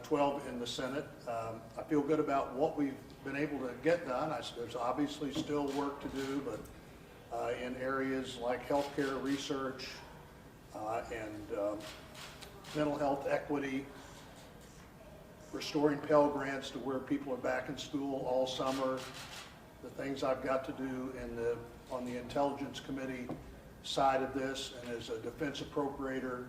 12 in the Senate. I feel good about what we've been able to get done. There's obviously still work to do, but in areas like healthcare research and mental health equity, restoring Pell Grants to where people are back in school all summer, the things I've got to do on the Intelligence Committee side of this and as a defense appropriator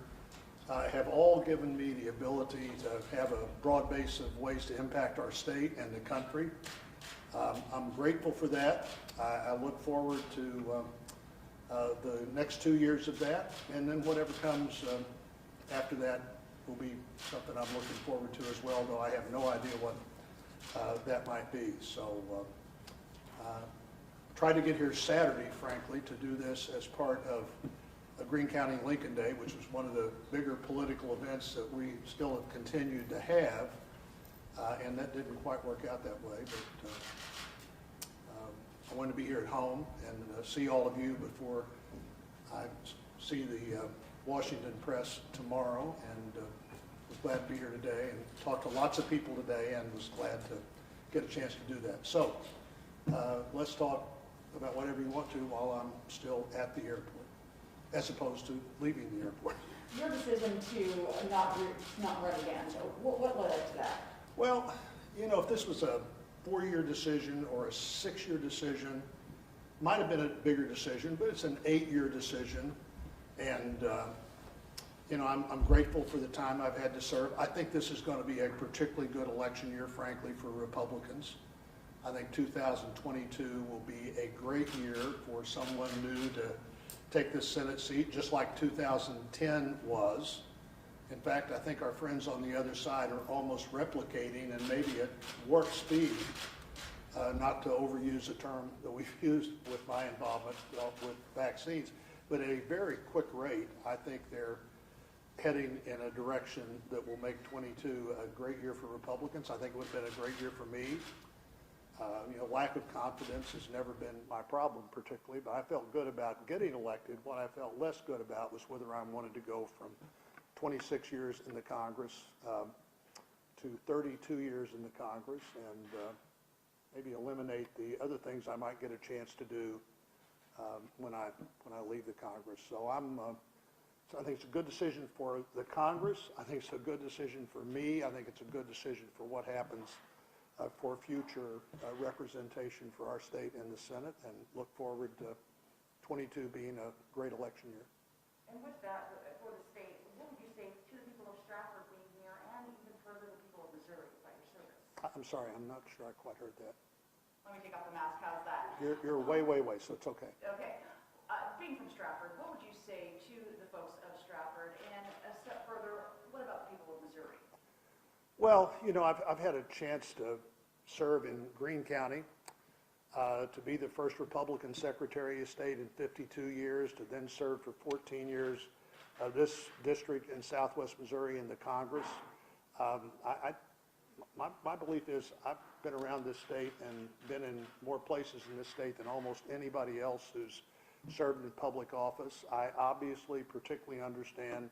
have all given me the ability to have a broad base of ways to impact our state and the country. I'm grateful for that. I look forward to the next 2 years of that, and then whatever comes after that will be something I'm looking forward to as well, though I have no idea what that might be. So tried to get here Saturday, frankly, to do this as part of a Greene County Lincoln Day, which was one of the bigger political events that we still have continued to have, and that didn't quite work out that way, but I wanted to be here at home and see all of you before I see the Washington Press tomorrow, and was glad to be here today and talked to lots of people today and was glad to get a chance to do that. So let's talk about whatever you want to while I'm still at the airport, as opposed to leaving the airport. Your decision to not run again, what led up to that? Well, you know, if this was a 4-year decision or a 6-year decision, might have been a bigger decision, but it's an 8-year decision. And, you know, I'm grateful for the time I've had to serve. I think this is going to be a particularly good election year, frankly, for Republicans. I think 2022 will be a great year for someone new to take this Senate seat, just like 2010 was. In fact, I think our friends on the other side are almost replicating, and maybe at warp speed, not to overuse a term that we've used with my involvement with vaccines, but at a very quick rate. I think they're heading in a direction that will make 22 a great year for Republicans. I think it would have been a great year for me. You know, lack of confidence has never been my problem particularly, but I felt good about getting elected. What I felt less good about was whether I wanted to go from 26 years in the Congress to 32 years in the Congress, and maybe eliminate the other things I might get a chance to do when I leave the Congress. So so I think it's a good decision for the Congress. I think it's a good decision for me. I think it's a good decision for what happens for future representation for our state in the Senate, and look forward to 22 being a great election year. And with that, for the state, what would you say to the people of Stratford being here, and even further the people of Missouri by your service? I'm sorry, I'm not sure I quite heard that. Let me take off the mask. How's that? You're way, so it's okay. Okay. Being from Stratford, what would you say to the folks of Stratford? And a step further, what about the people of Missouri? Well, you know, I've had a chance to serve in Greene County, to be the first Republican Secretary of State in 52 years, to then serve for 14 years this district in Southwest Missouri in the Congress. My belief is I've been around this state and been in more places in this state than almost anybody else who's served in public office. I obviously particularly understand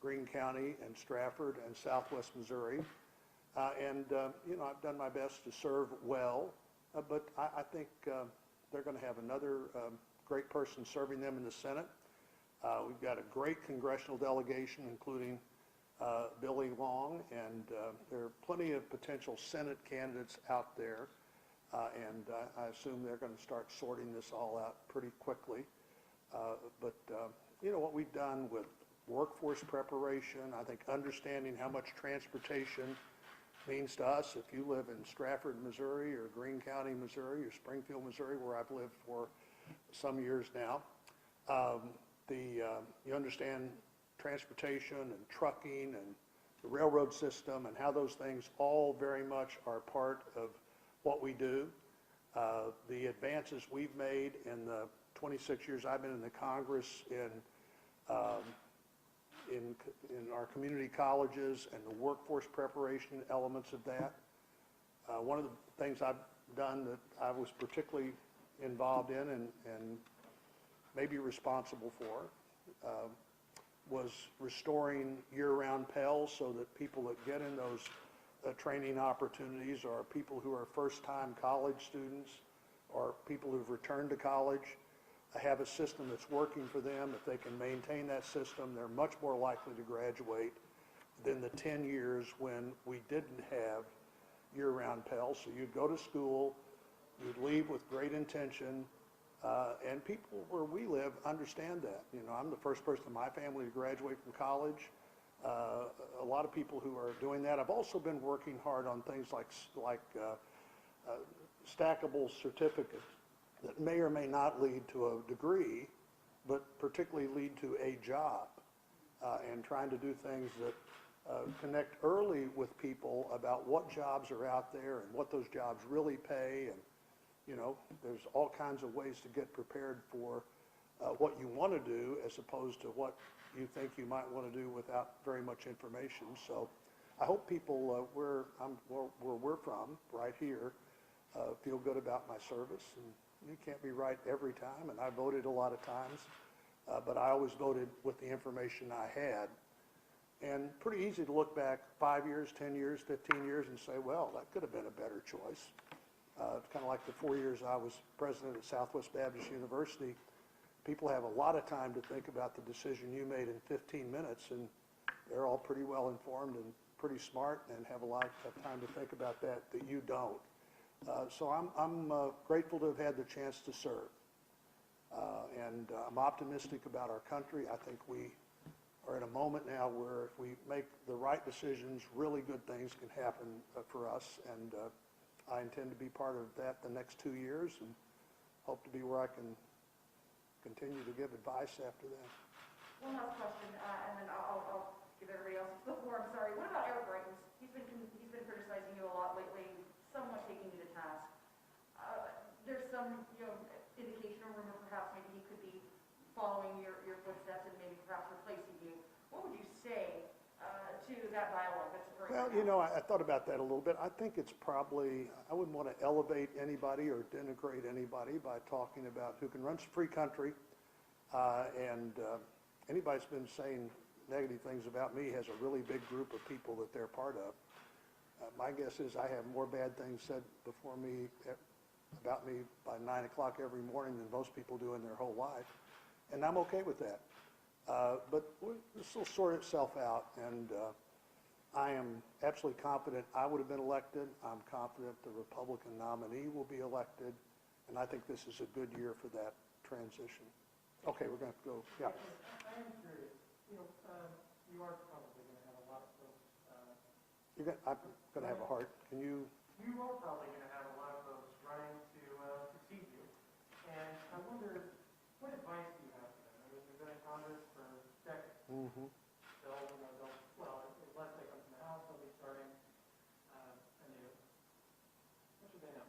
Greene County and Stratford and Southwest Missouri. You know, I've done my best to serve well, but I think they're going to have another great person serving them in the Senate. We've got a great congressional delegation, including Billy Long, and there are plenty of potential Senate candidates out there, and I assume they're going to start sorting this all out pretty quickly. You know, what we've done with workforce preparation, I think understanding how much transportation means to us. If you live in Stratford, Missouri, or Greene County, Missouri, or Springfield, Missouri, where I've lived for some years now, you understand transportation and trucking and the railroad system and how those things all very much are part of what we do. The advances we've made in the 26 years I've been in the Congress in our community colleges and the workforce preparation elements of that. One of the things I've done that I was particularly involved in and maybe responsible for was restoring year-round Pell so that people that get in those training opportunities, or people who are first-time college students, or people who've returned to college, have a system that's working for them. If they can maintain that system, they're much more likely to graduate than the 10 years when we didn't have year-round Pell. So you'd go to school, you'd leave with great intention, and people where we live understand that. You know, I'm the first person in my family to graduate from college. A lot of people who are doing that. I've also been working hard on things like stackable certificates that may or may not lead to a degree, but particularly lead to a job, and trying to do things that connect early with people about what jobs are out there and what those jobs really pay. And, you know, there's all kinds of ways to get prepared for what you want to do as opposed to what you think you might want to do without very much information. So I hope people where we're from, right here, feel good about my service. And you can't be right every time, and I voted a lot of times, but I always voted with the information I had. And pretty easy to look back 5 years, 10 years, 15 years and say, well, that could have been a better choice. It's kind of like the 4 years I was president at Southwest Baptist University. People have a lot of time to think about the decision you made in 15 minutes, and they're all pretty well informed and pretty smart and have a lot of time to think about that you don't. So I'm grateful to have had the chance to serve. And I'm optimistic about our country. I think we are at a moment now where if we make the right decisions, really good things can happen for us. And I intend to be part of that the next 2 years and hope to be where I can continue to give advice after that. One last question, and then I'll give everybody else the floor. I'm sorry. What about Eric Greitens? He's been criticizing you a lot lately, somewhat taking you to task. There's some, indication or rumor perhaps maybe he could be following your footsteps and maybe perhaps replacing you. What would you say to that dialogue that's occurring? Well, I thought about that a little bit. I think it's probably, I wouldn't want to elevate anybody or denigrate anybody by talking about who can run a free country, and anybody that's been saying negative things about me has a really big group of people that they're part of. My guess is I have more bad things said about me by 9 o'clock every morning than most people do in their whole life, and I'm okay with that. But this will sort itself out, and I am absolutely confident I would have been elected. I'm confident the Republican nominee will be elected, and I think this is a good year for that transition. Okay, we're going to go, yeah. I am curious. You are probably going to have a lot of folks. I'm going to have a heart. Can you? You are probably going to have a lot of folks running to succeed you, and I wonder, what advice do you have for them? I mean, you've been in Congress for decades. Mm-hmm. Unless they come from the House, they'll be starting anew. What should they know?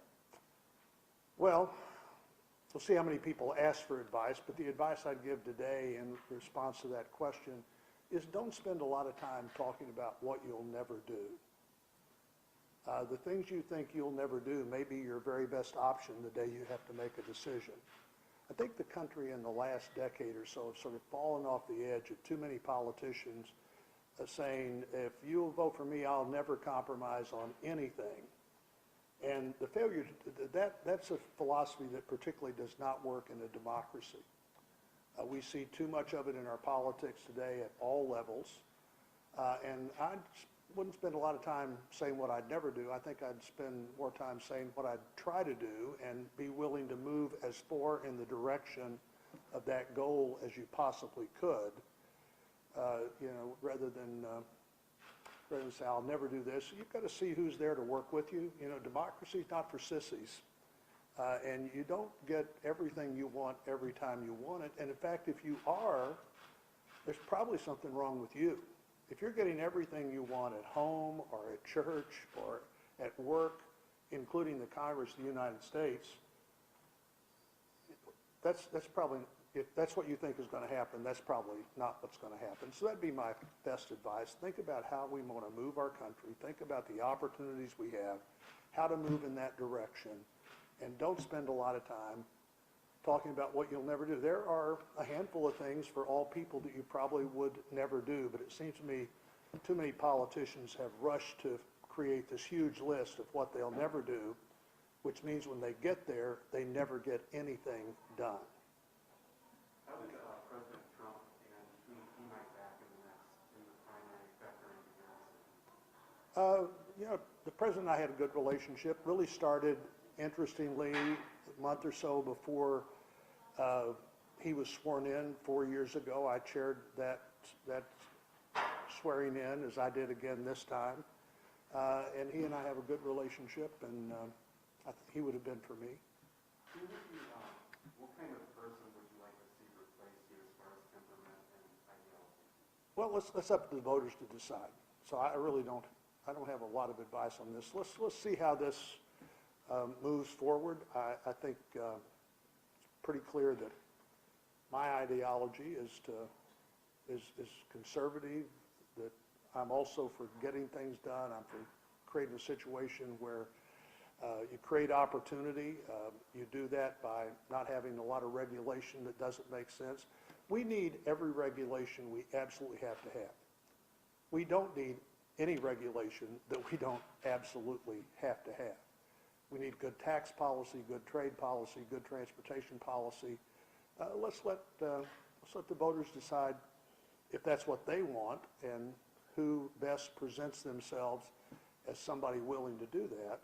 Well, we'll see how many people ask for advice, but the advice I'd give today in response to that question is don't spend a lot of time talking about what you'll never do. The things you think you'll never do may be your very best option the day you have to make a decision. I think the country in the last decade or so has sort of fallen off the edge of too many politicians saying, if you'll vote for me, I'll never compromise on anything. And the failure, that's a philosophy that particularly does not work in a democracy. We see too much of it in our politics today at all levels. And I wouldn't spend a lot of time saying what I'd never do. I think I'd spend more time saying what I'd try to do and be willing to move as far in the direction of that goal as you possibly could, rather than say, I'll never do this. You've got to see who's there to work with you. Democracy's not for sissies. And you don't get everything you want every time you want it. And in fact, if you are, there's probably something wrong with you. If you're getting everything you want at home or at church or at work, including the Congress of the United States, that's probably, if that's what you think is going to happen, that's probably not what's going to happen. So that'd be my best advice. Think about how we want to move our country. Think about the opportunities we have, how to move in that direction, and don't spend a lot of time talking about what you'll never do. There are a handful of things for all people that you probably would never do, but it seems to me too many politicians have rushed to create this huge list of what they'll never do, which means when they get there, they never get anything done. How does President Trump and who he might back in the primary factor into your decision? You know, the president and I had a good relationship. Really started, interestingly, a month or so before he was sworn in 4 years ago. I chaired that swearing in, as I did again this time. And he and I have a good relationship, and I think he would have been for me. Who would you, what kind of person would you like to see replace you as far as temperament and ideology? Well, let's up to the voters to decide. So I really don't have a lot of advice on this. Let's see how this moves forward. I think it's pretty clear that my ideology is conservative, that I'm also for getting things done. I'm for creating a situation where you create opportunity. You do that by not having a lot of regulation that doesn't make sense. We need every regulation we absolutely have to have. We don't need any regulation that we don't absolutely have to have. We need good tax policy, good trade policy, good transportation policy. Let's let the voters decide if that's what they want and who best presents themselves as somebody willing to do that.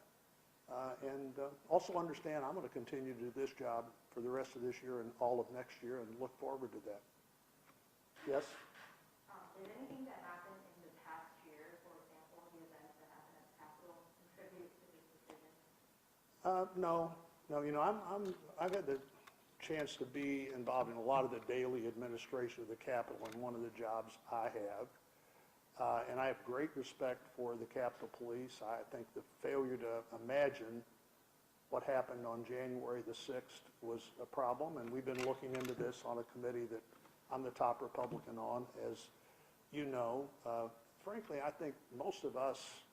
And also understand I'm going to continue to do this job for the rest of this year and all of next year and look forward to that. Yes? Did anything that happened in the past year, for example, the events that happened at the Capitol, contribute to this decision? No. You know, I've had the chance to be involved in a lot of the daily administration of the Capitol, and one of the jobs I have. And I have great respect for the Capitol Police. I think the failure to imagine what happened on January the 6th was a problem, and we've been looking into this on a committee that I'm the top Republican on, as you know. Frankly, I think most of us,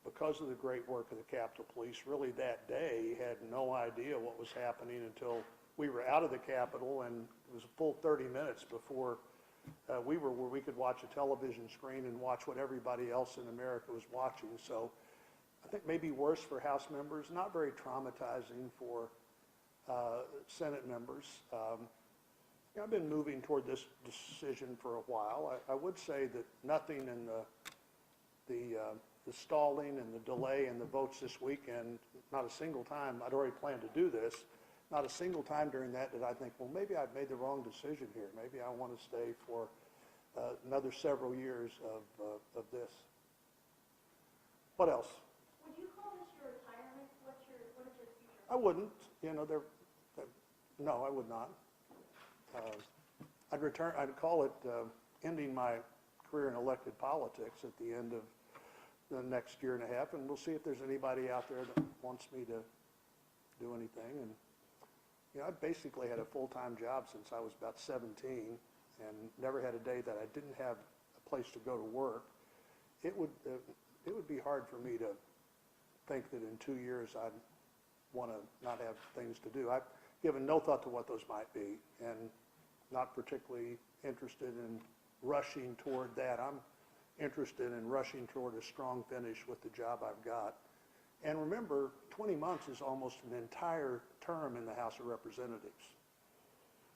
because of the great work of the Capitol Police, really that day had no idea what was happening until we were out of the Capitol, and it was a full 30 minutes before we were where we could watch a television screen and watch what everybody else in America was watching. So I think maybe worse for House members, not very traumatizing for Senate members. I've been moving toward this decision for a while. I would say that nothing in the stalling and the delay and the votes this weekend, not a single time, I'd already planned to do this, not a single time during that did I think, well, maybe I've made the wrong decision here. Maybe I want to stay for another several years of this. What else? Would you call this your retirement? What is your future? I wouldn't. You know, no, I would not. I'd call it ending my career in elected politics at the end of the next year and a half, and we'll see if there's anybody out there that wants me to do anything. And you know, I basically had a full-time job since I was about 17 and never had a day that I didn't have a place to go to work. It would be hard for me to think that in 2 years I'd want to not have things to do. I've given no thought to what those might be, and not particularly interested in rushing toward that. I'm interested in rushing toward a strong finish with the job I've got. And remember, 20 months is almost an entire term in the House of Representatives.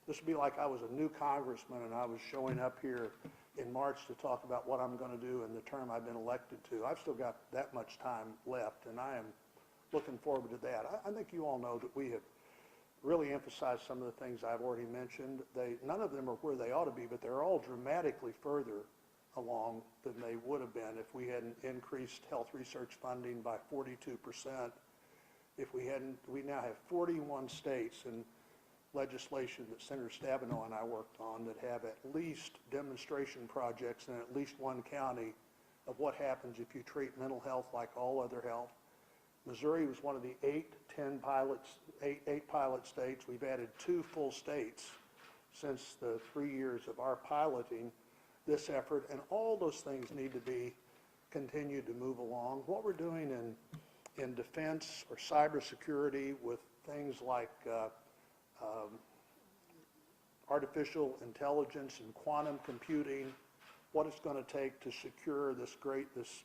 This would be like I was a new congressman and I was showing up here in March to talk about what I'm going to do in the term I've been elected to. I've still got that much time left, and I am looking forward to that. I think you all know that we have really emphasized some of the things I've already mentioned. None of them are where they ought to be, but they're all dramatically further along than they would have been if we hadn't increased health research funding by 42%. We now have 41 states in legislation that Senator Stabenow and I worked on that have at least demonstration projects in at least one county of what happens if you treat mental health like all other health. Missouri was one of the eight pilot states. We've added 2 full states since the 3 years of our piloting this effort, and all those things need to be continued to move along. What we're doing in defense or cybersecurity with things like artificial intelligence and quantum computing, what it's going to take to secure this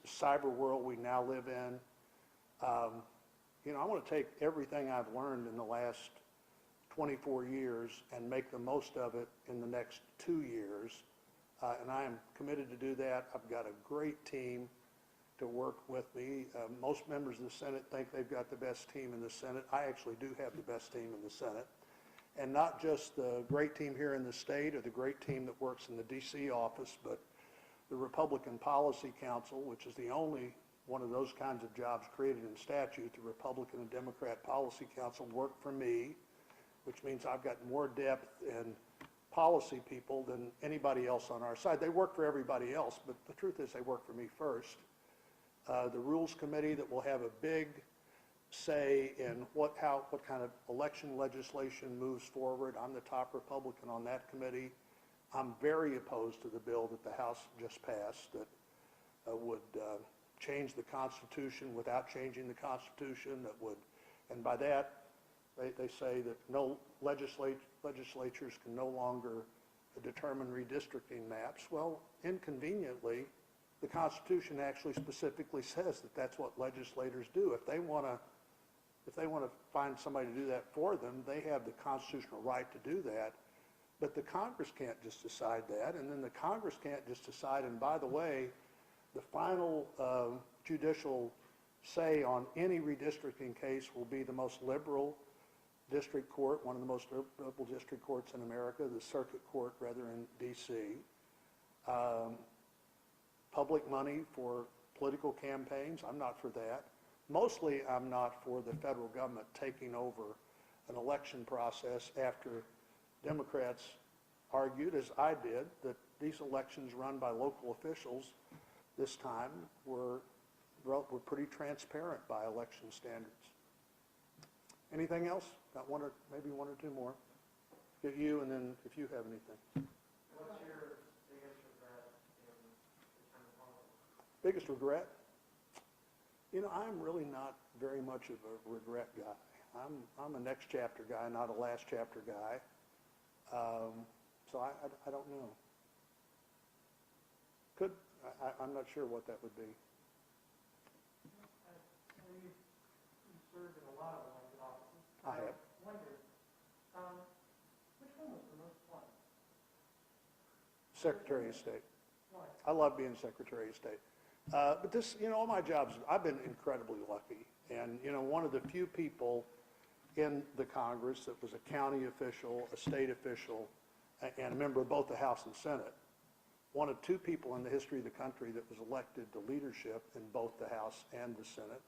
cyber world we now live in. I want to take everything I've learned in the last 24 years and make the most of it in the next 2 years. And I am committed to do that. I've got a great team to work with me. Most members of the Senate think they've got the best team in the Senate. I actually do have the best team in the Senate. And not just the great team here in the state or the great team that works in the D.C. office, but the Republican Policy Council, which is the only one of those kinds of jobs created in statute. The Republican and Democrat Policy Council work for me, which means I've got more depth in policy people than anybody else on our side. They work for everybody else, but the truth is they work for me first. The Rules Committee that will have a big say in what kind of election legislation moves forward. I'm the top Republican on that committee. I'm very opposed to the bill that the House just passed that would change the Constitution without changing the Constitution, and by that, they say that no legislatures can no longer determine redistricting maps. Well, inconveniently, the Constitution actually specifically says that that's what legislators do. If they want to find somebody to do that for them, they have the constitutional right to do that. But the Congress can't just decide that, and then the Congress can't just decide, and by the way, the final judicial say on any redistricting case will be the most liberal district court, one of the most liberal district courts in America, the circuit court rather in D.C. Public money for political campaigns, I'm not for that. Mostly I'm not for the federal government taking over an election process after Democrats argued, as I did, that these elections run by local officials this time were pretty transparent by election standards. Anything else? Got maybe one or two more. Get you, and then if you have anything. What's your biggest regret in retirement politics? Biggest regret? I'm really not very much of a regret guy. I'm a next chapter guy, not a last chapter guy. So I don't know. I'm not sure what that would be. You served in a lot of elected offices. I have. Wondered, which one was the most fun? Secretary of State. Why? I love being Secretary of State. But this, all my jobs, I've been incredibly lucky. And, one of the few people in the Congress that was a county official, a state official, and a member of both the House and Senate. One of two people in the history of the country that was elected to leadership in both the House and the Senate.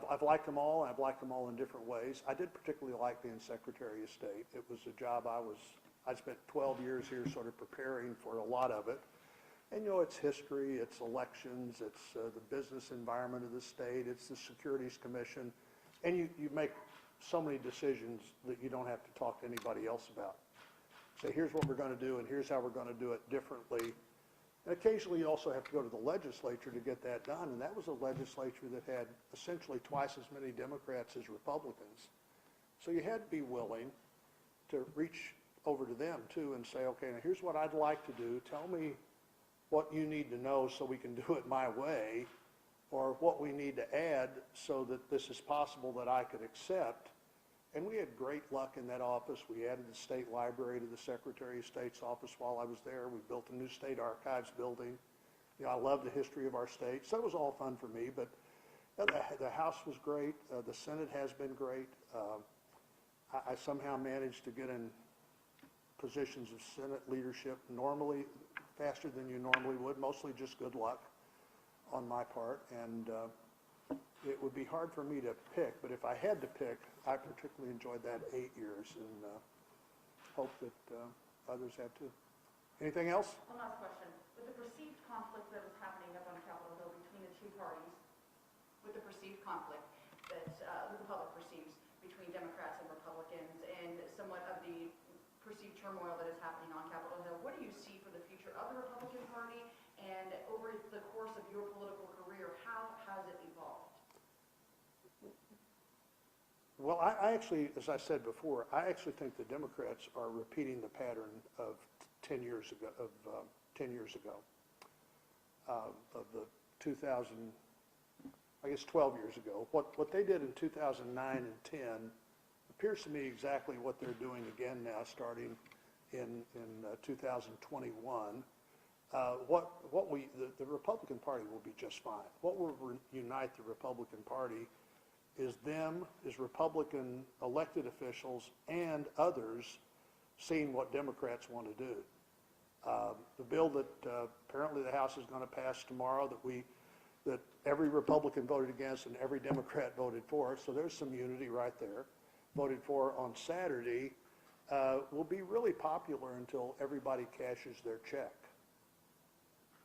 I've liked them all, and I've liked them all in different ways. I did particularly like being Secretary of State. It was a job I spent 12 years here sort of preparing for a lot of it. And, it's history, it's elections, it's the business environment of the state, it's the Securities Commission. And you make so many decisions that you don't have to talk to anybody else about. Say, here's what we're going to do, and here's how we're going to do it differently. And occasionally you also have to go to the legislature to get that done, and that was a legislature that had essentially twice as many Democrats as Republicans. So you had to be willing to reach over to them, too, and say, okay, now here's what I'd like to do. Tell me what you need to know so we can do it my way, or what we need to add so that this is possible that I could accept. And we had great luck in that office. We added the state library to the Secretary of State's office while I was there. We built a new state archives building. I love the history of our state. So it was all fun for me. But the House was great. The Senate has been great. I somehow managed to get in positions of Senate leadership normally faster than you normally would, mostly just good luck on my part. And it would be hard for me to pick, but if I had to pick, I particularly enjoyed that 8 years, and hope that others have too. Anything else? One last question. With the perceived conflict that is happening up on Capitol Hill between the two parties, with the perceived conflict that the public perceives between Democrats and Republicans, and somewhat of the perceived turmoil that is happening on Capitol Hill, what do you see for the future of the Republican Party, and over the course of your political career, how has it evolved? Well, I actually, as I said before, I actually think the Democrats are repeating the pattern of 10 years ago, 10 years ago, of the 2000, I guess 12 years ago. What they did in 2009 and 10 appears to me exactly what they're doing again now, starting in 2021. The Republican Party will be just fine. What will unite the Republican Party is Republican elected officials and others seeing what Democrats want to do. The bill that apparently the House is going to pass tomorrow that every Republican voted against and every Democrat voted for, so there's some unity right there, voted for on Saturday, will be really popular until everybody cashes their check.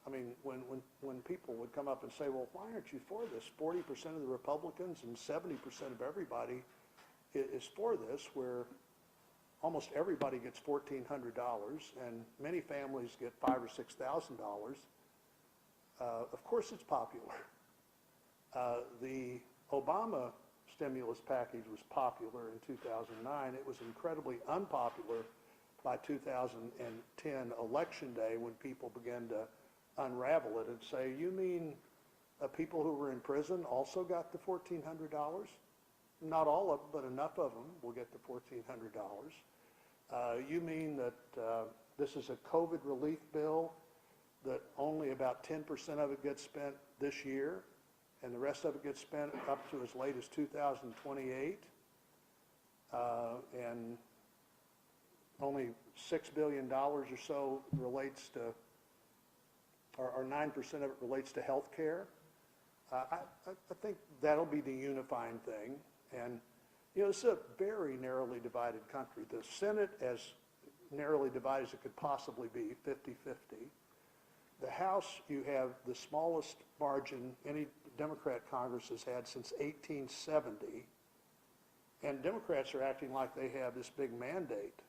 I mean, when people would come up and say, well, why aren't you for this? 40% of the Republicans and 70% of everybody is for this, where almost everybody gets $1,400 and many families get $5,000 or $6,000. Of course it's popular. The Obama stimulus package was popular in 2009. It was incredibly unpopular by 2010 election day, when people began to unravel it and say, you mean people who were in prison also got the $1,400? Not all of them, but enough of them will get the $1,400. You mean that this is a COVID relief bill, that only about 10% of it gets spent this year, and the rest of it gets spent up to as late as 2028, and only $6 billion or so relates to, or 9% of it relates to health care. I think that'll be the unifying thing. And, you know, this is a very narrowly divided country. The Senate, as narrowly divided as it could possibly be, 50-50. The House, you have the smallest margin any Democrat Congress has had since 1870. And Democrats are acting like they have this big mandate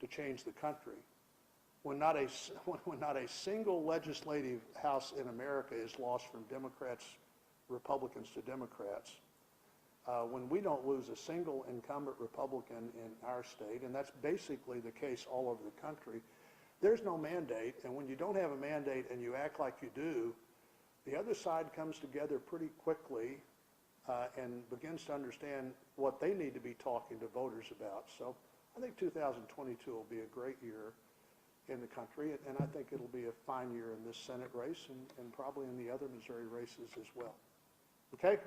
to change the country, when not a single legislative house in America is lost from Republicans to Democrats. When we don't lose a single incumbent Republican in our state, and that's basically the case all over the country, there's no mandate. And when you don't have a mandate and you act like you do, the other side comes together pretty quickly and begins to understand what they need to be talking to voters about. So I think 2022 will be a great year in the country, and I think it'll be a fine year in this Senate race and probably in the other Missouri races as well. Okay?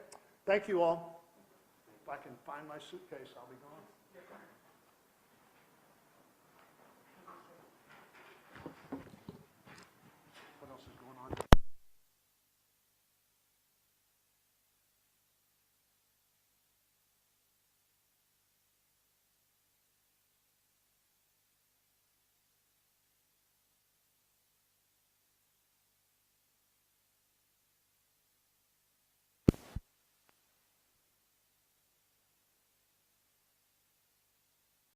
Thank you all. If I can find my suitcase, I'll be gone.